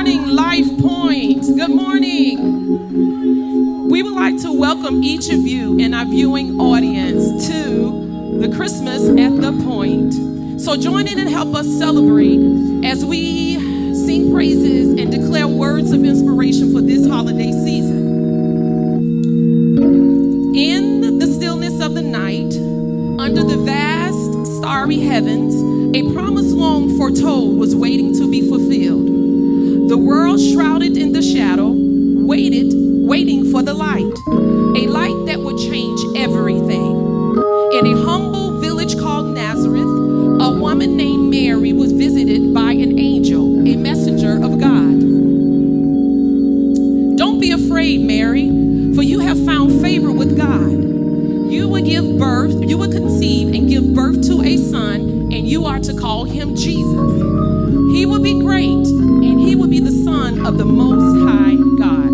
morning, LifePoint. Good morning. We would like to welcome each of you in our viewing audience to the Christmas at the Point. So join in and help us celebrate as we sing praises and declare words of inspiration for this holiday season. In the stillness of the night, under the vast starry heavens, a promise long foretold was waiting to be fulfilled. The world shrouded in the shadow, waiting for the light, a light that would change everything. In a humble village called Nazareth, a woman named Mary was visited by an angel, a messenger of God. Don't be afraid, Mary, for you have found favor with God. You will conceive and give birth to a son, and you are to call him Jesus. He will be great, and he will be the Son of the Most High God.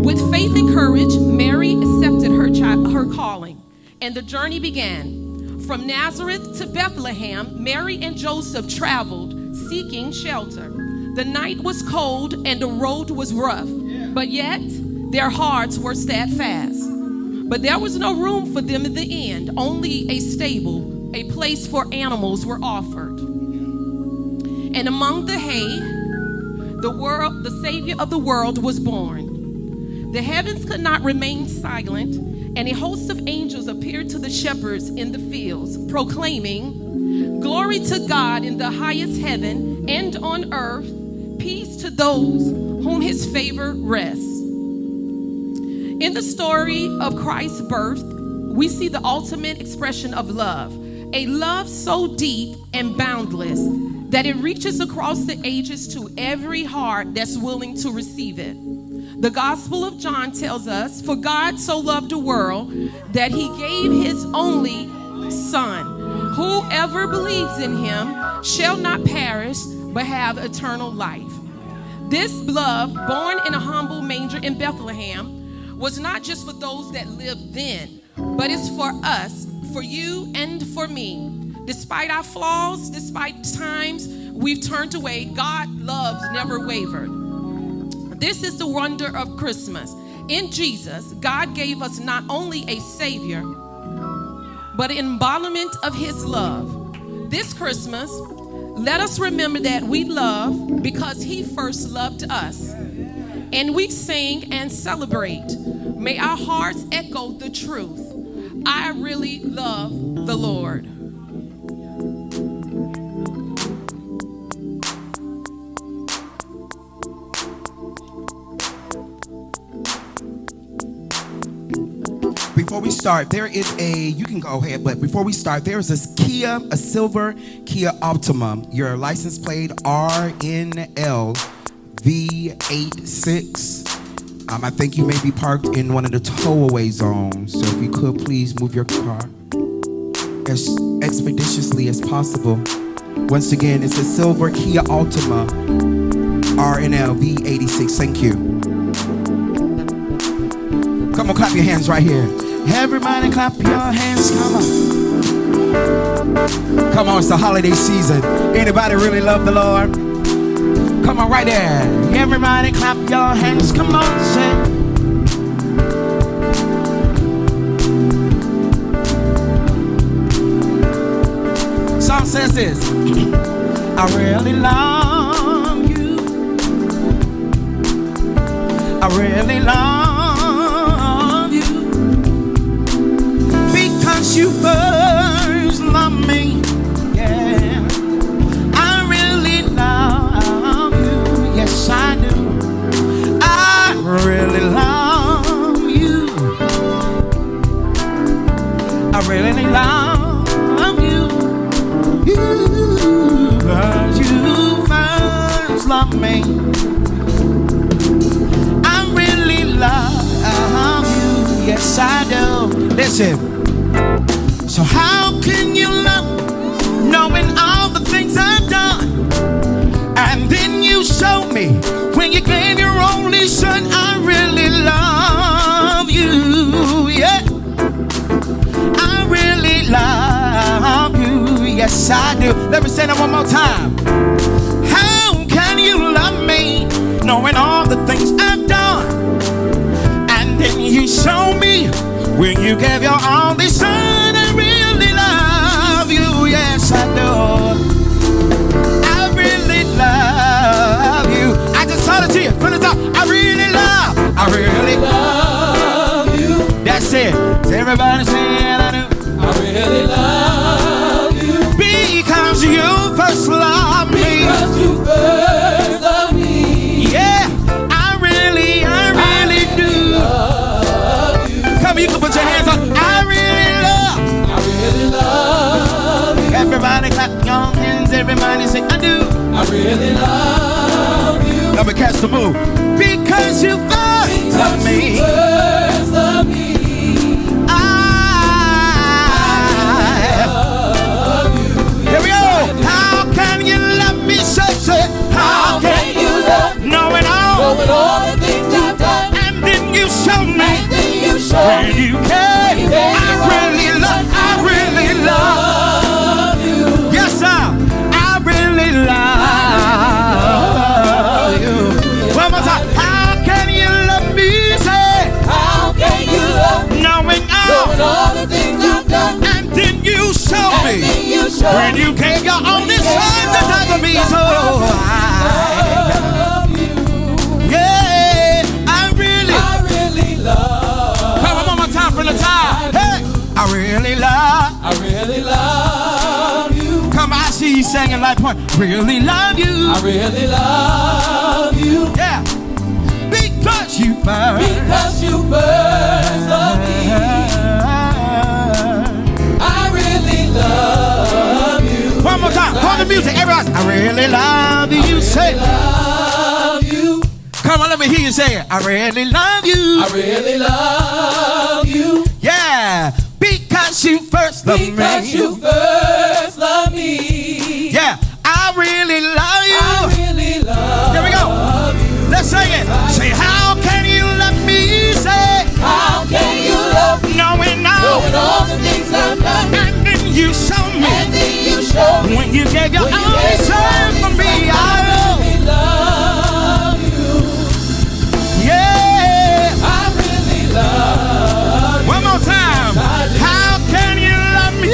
With faith and courage, Mary accepted her calling, and the journey began. From Nazareth to Bethlehem, Mary and Joseph traveled, seeking shelter. The night was cold, and the road was rough, but yet their hearts were steadfast. But there was no room for them in the end. Only a stable, a place for animals were offered. And among the hay, the Savior of the world was born. The heavens could not remain silent, and a host of angels appeared to the shepherds in the fields, proclaiming, "Glory to God in the highest heaven, and on earth, peace to those whom his favor rests." In the story of Christ's birth, we see the ultimate expression of love, a love so deep and boundless that it reaches across the ages to every heart that's willing to receive it. The Gospel of John tells us, "For God so loved the world that he gave his only Son. Whoever believes in him shall not perish but have eternal life." This love, born in a humble manger in Bethlehem, was not just for those that lived then, but it's for us, for you and for me. Despite our flaws, despite times we've turned away, God's love never wavered. This is the wonder of Christmas. In Jesus, God gave us not only a Savior, but an embodiment of his love. This Christmas, let us remember that we love because he first loved us. And we sing and celebrate. May our hearts echo the truth. I really love the Lord. Before we start, you can go ahead, but before we start, there is a silver Kia Optima. Your license plate RNL V86. I think you may be parked in one of the towaway zones, so if you could please move your car as expeditiously as possible. Once again, it's a silver Kia Optima RNL V86. Thank you. Come on, clap your hands right here. Everybody clap your hands, come on. Come on, it's the holiday season. Anybody really love the Lord? Come on, right there. Everybody clap your hands. Come on, say. Song says this. I really love you. I really love you. Because you first loved me. Yeah. I really love you. Yes, I do. I really love you. I really love you. Because you first loved me. I really love you. Yes, I do. Listen. So how can you love knowing all the things I've done? And then you showed me when you gave your only son. I really love you, yeah. I really love you, yes I do. Let me say that one more time. How can you love knowing all the things I've done. And then you show me when you gave your only son. I really love you, yes I do. I really love you. I just taught it to you from the top. I really love you. That's it. Everybody saying I do. I really love you. Because you first loved me. Because you first loved me. Yeah, I really do. Love you. Come on, you can put your hands on. I really love you. Everybody clap your hands. Everybody say I do. I really love you. Let me catch the move. Because you first loved me. You first loved me. Here we go. How can you love me so? How can you love me? Knowing all the things I've done. And then you show me. And then you show when me. you came. I really love you. Yes, sir. I really love you. One more time. How can you love me? Say. How can you love me? Knowing all the things I've done. And then you show me. When you gave your only son to die for me, so I love you. Yeah, I really love. Come on, one more time from the top. Hey, I really love you. Come on, I see you singing LifePoint. Really love you. I really love you. Yeah, because you first. Because you first loved me. I really love you. One more time, hold the music, everybody. I really love you. Say, love you. come on, let me hear you say it. I really love you. I really love you. Yeah, because you first loved me. Because you first loved me. Yeah, I really love you. I really love. Here we go. Let's sing it. Say, how can you love me? Say, how can you love me? Knowing all the things I've done. And then you show me. And then you show me. When you gave your only son for me, I really love you. Yeah, I really love you. one more time. How can you love me?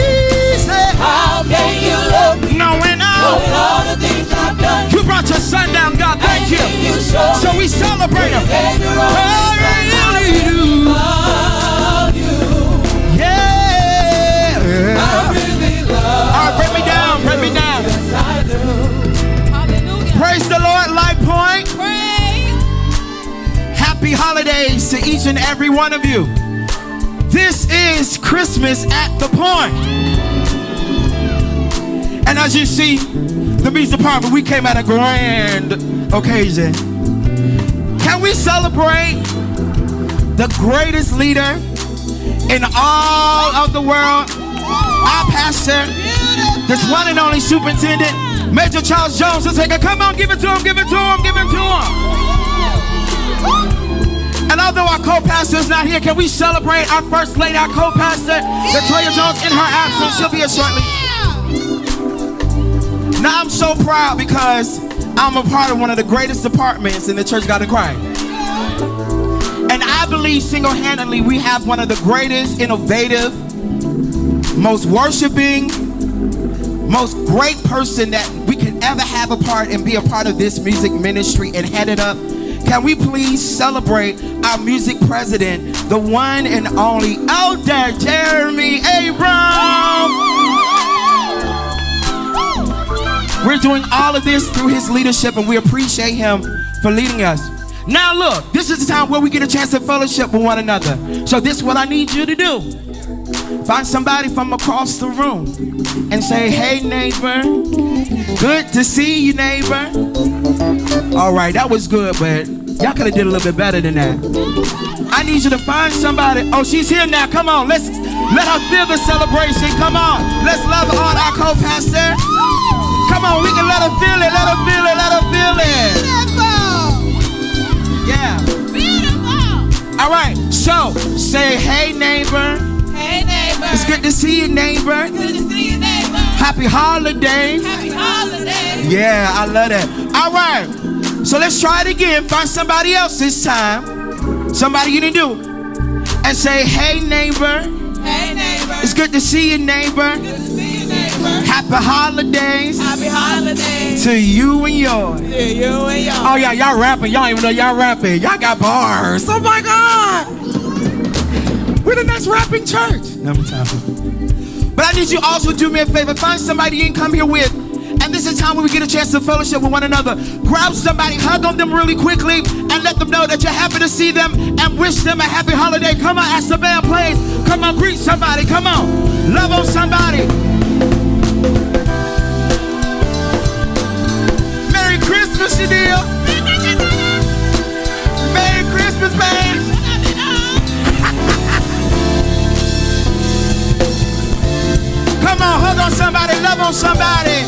Say, how can you love me? Knowing all the things I've done. You brought your son down, God. Thank you. So we celebrate him. I really do. Love you. Yeah. I really love. All right, break me down. Yes, I do. Hallelujah. Praise the Lord, LifePoint. Praise. Happy holidays to each and every one of you. This is Christmas at the Point. And as you see, the music department, we came at a grand occasion. Can we celebrate the greatest leader in all of the world? Our pastor, this one and only superintendent, Major Charles Jones. Let's take a, come on, give it to him, give it to him, give it to him. And although our co-pastor is not here, can we celebrate our first lady, our co-pastor, Latoya Jones, in her absence? She'll be here shortly. Now I'm so proud because I'm a part of one of the greatest departments in the Church God in Christ. And I believe single-handedly we have one of the greatest, innovative, most worshiping, most great person that we can ever have a part and be a part of this music ministry and head it up. Can we please celebrate our music president, the one and only Elder Jeremy Abram? We're doing all of this through his leadership, and we appreciate him for leading us. Now look, this is the time where we get a chance to fellowship with one another. So this is what I need you to do. Find somebody from across the room and say, hey neighbor, good to see you neighbor. All right, that was good, but y'all could have did a little bit better than that. I need you to find somebody. Oh, she's here now, come on, let's let her feel the celebration, come on. Let's love on our co-pastor. Come on, we can let her feel it, let her feel it, let her feel it. Beautiful. Yeah. Beautiful. All right, so say, hey neighbor. Hey neighbor. It's good to see you neighbor. Good to see you neighbor. Happy holidays. Happy holidays. Yeah, I love that. All right, So let's try it again. Find somebody else this time. Somebody you didn't do. And say, hey neighbor. Hey neighbor. It's good to see you, neighbor. Good to see you, neighbor. Happy holidays. Happy holidays. To you and yours. To you and yours. Oh yeah, y'all rapping. Y'all even know y'all rapping. Y'all got bars. Oh my God. We're the next rapping church. No, but I need you also to do me a favor. Find somebody you didn't come here with. And this is time when we get a chance to fellowship with one another. Grab somebody, hug on them really quickly, and let them know that you're happy to see them and wish them a happy holiday. Come on, as the band plays. Come on, greet somebody. Come on. Love on somebody. Merry Christmas, you dear. Merry Christmas, babe. Come on, hug on somebody, love on somebody.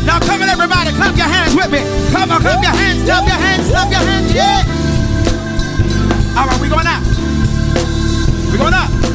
Now come on, everybody, clap your hands with me. Come on, clap your hands, clap your hands, clap your hands, yeah. All right, we're going out. We're going up.